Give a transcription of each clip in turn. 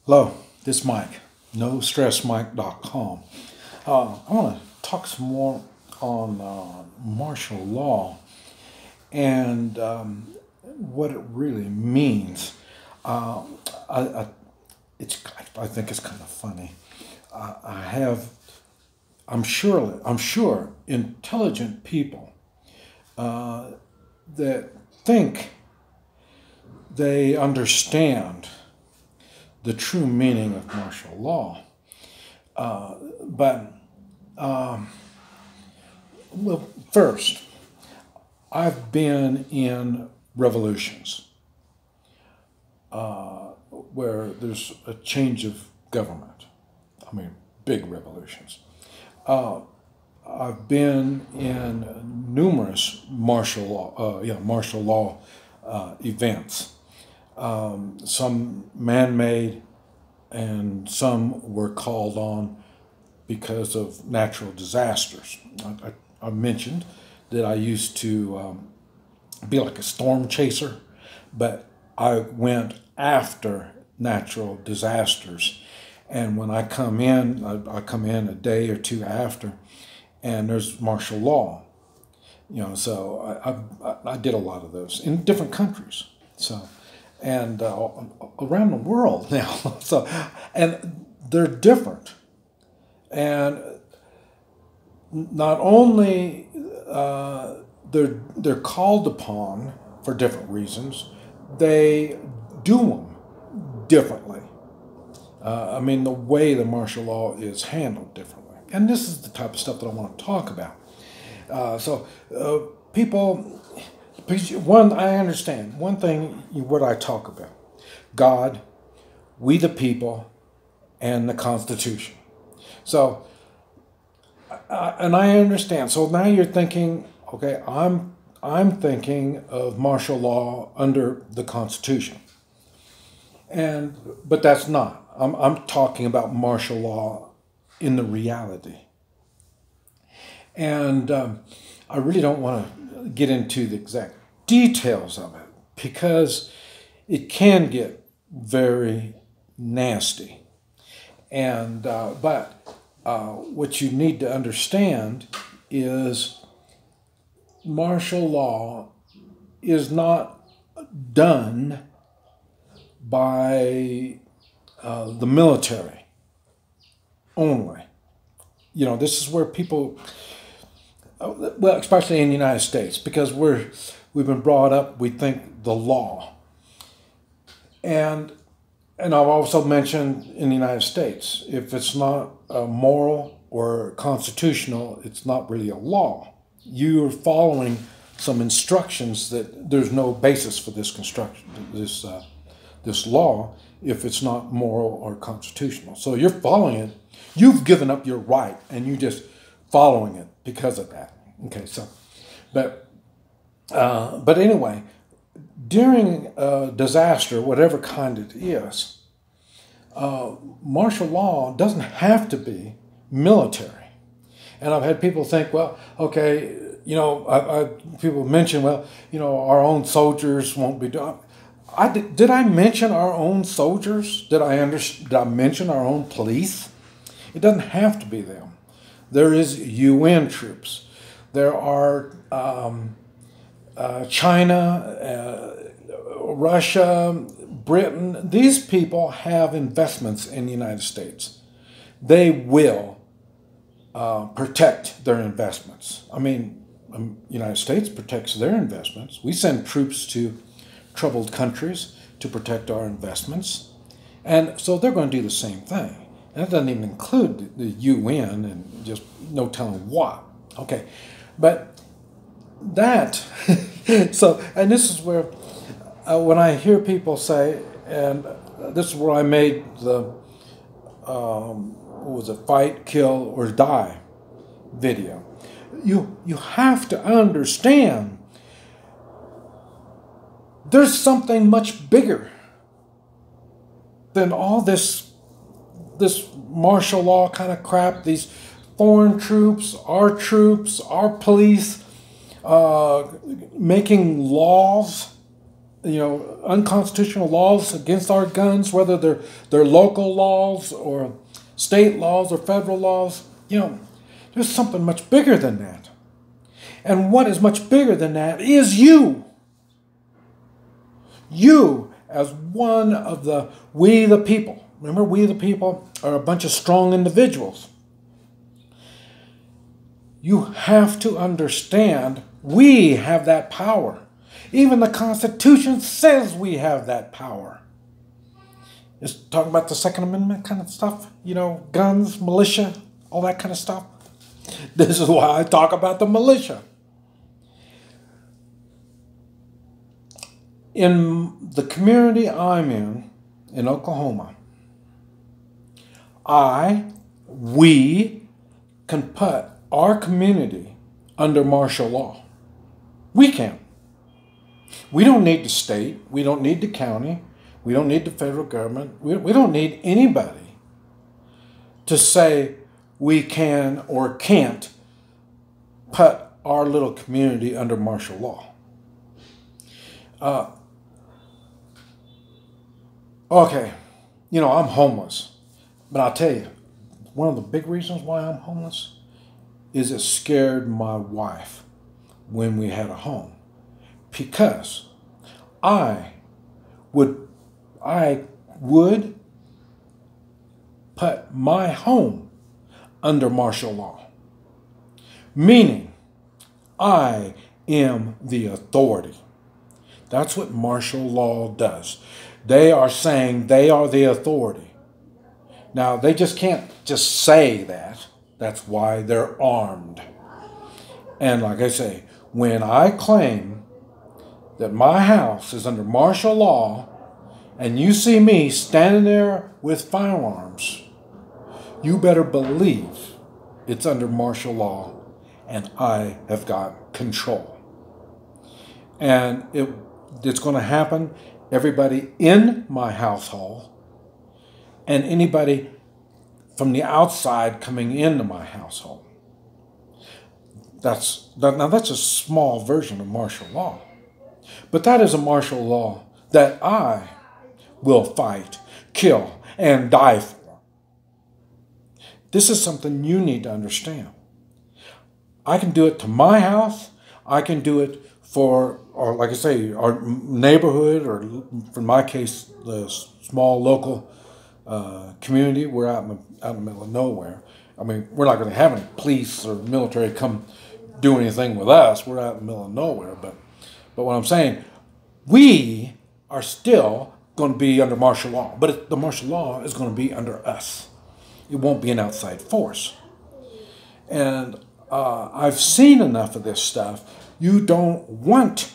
Hello, this is Mike, NoStressMike.com. I want to talk some more on martial law and what it really means. I, I, I think it's kind of funny. I'm sure, intelligent people that think they understand the true meaning of martial law. Well, first, I've been in revolutions where there's a change of government. I mean, big revolutions. I've been in numerous martial law events. Some man-made and some were called on because of natural disasters. I mentioned that I used to be like a storm chaser, but I went after natural disasters. And when I come in, I come in a day or two after, and there's martial law. So I did a lot of those in different countries. So, and around the world now. So, and they're different. And not only they're called upon for different reasons, they do them differently. I mean, the way the martial law is handled differently. And this is the type of stuff that I want to talk about. People, I understand. One thing, what I talk about, God, we the people, and the Constitution. So, and I understand. So now you're thinking, okay, I'm thinking of martial law under the Constitution. But that's not. I'm talking about martial law in the reality. And I really don't want to get into the exact details of it because it can get very nasty. And but what you need to understand is martial law is not done by the military only. This is where people, well, especially in the United States, because we've been brought up, we think the law. And I've also mentioned in the United States, if it's not moral or constitutional, it's not really a law. You're following some instructions that there's no basis for this this law if it's not moral or constitutional. So you're following it. You've given up your right, and you're just following it because of that. Okay, so, but anyway, during a disaster, whatever kind it is, martial law doesn't have to be military. And I've had people think, well, okay, people mention, well, our own soldiers won't be doing. Did I mention our own soldiers? Did I mention our own police? It doesn't have to be them. There is UN troops. There are China, Russia, Britain. These people have investments in the United States. They will protect their investments. I mean, the United States protects their investments. We send troops to troubled countries to protect our investments. And so they're going to do the same thing. And that doesn't even include the UN and just no telling what. Okay, but that, so, and this is where, when I hear people say, and this is where I made the, fight, kill, or die video. You have to understand there's something much bigger than all this martial law kind of crap, these foreign troops, our police, making laws unconstitutional laws against our guns, whether they're local laws or state laws or federal laws. There's something much bigger than that. And what is much bigger than that is you. You as one of we the people. Remember, we the people are a bunch of strong individuals. You have to understand we have that power. Even the Constitution says we have that power. It's talking about the Second Amendment kind of stuff, guns, militia, all that kind of stuff. This is why I talk about the militia. In the community I'm in Oklahoma, we can put our community under martial law. We can. We don't need the state. We don't need the county. We don't need the federal government. We don't need anybody to say we can or can't put our little community under martial law. Okay, I'm homeless. But I'll tell you, one of the big reasons why I'm homeless is it scared my wife when we had a home. Because I would put my home under martial law. Meaning, I am the authority. That's what martial law does. They are saying they are the authority. Now, they just can't just say that. That's why they're armed. And like I say, when I claim that my house is under martial law and you see me standing there with firearms, you better believe it's under martial law and I have got control. And it's going to happen. Everybody in my household and anybody from the outside coming into my household. That's a small version of martial law. But that is a martial law that I will fight, kill, and die for. This is something you need to understand. I can do it to my house. I can do it for, or like I say, our neighborhood, or in my case, the small local community. We're out in the middle of nowhere. I mean, we're not going to have any police or military come do anything with us. We're out in the middle of nowhere. But what I'm saying, we are still going to be under martial law. But the martial law is going to be under us. It won't be an outside force. And I've seen enough of this stuff. You don't want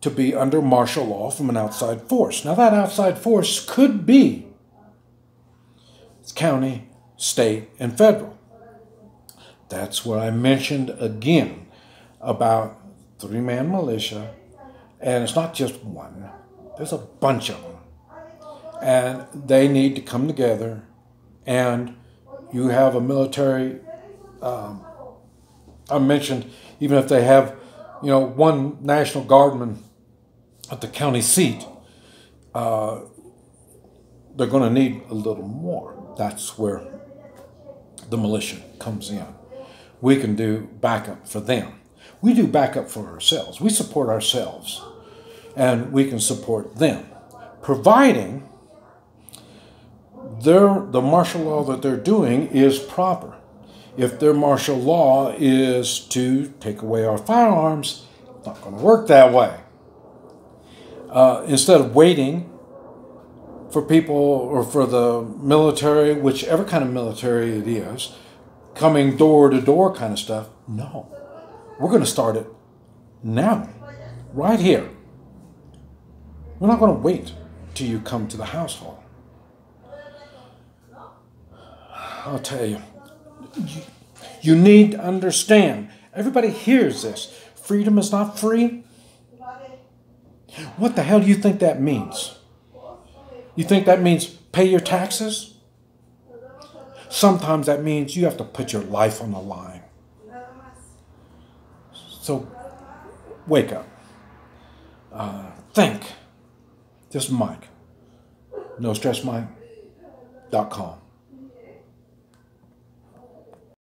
to be under martial law from an outside force. Now, that outside force could be county, state, and federal. That's what I mentioned again about three-man militia. And it's not just one. There's a bunch of them. And they need to come together. And you have a military, I mentioned, even if they have, one National Guardman at the county seat, they're going to need a little more. That's where the militia comes in. We can do backup for them. We do backup for ourselves. We support ourselves. And we can support them, providing the martial law that they're doing is proper. If their martial law is to take away our firearms, it's not going to work that way. Instead of waiting for people or for the military, whichever kind of military it is, coming door to door kind of stuff, no. We're going to start it now, right here. We're not going to wait till you come to the household. I'll tell you, you need to understand. Everybody hears this. Freedom is not free. What the hell do you think that means? You think that means pay your taxes? Sometimes that means you have to put your life on the line. So, wake up. Think. This is Mike. NoStressMike.com.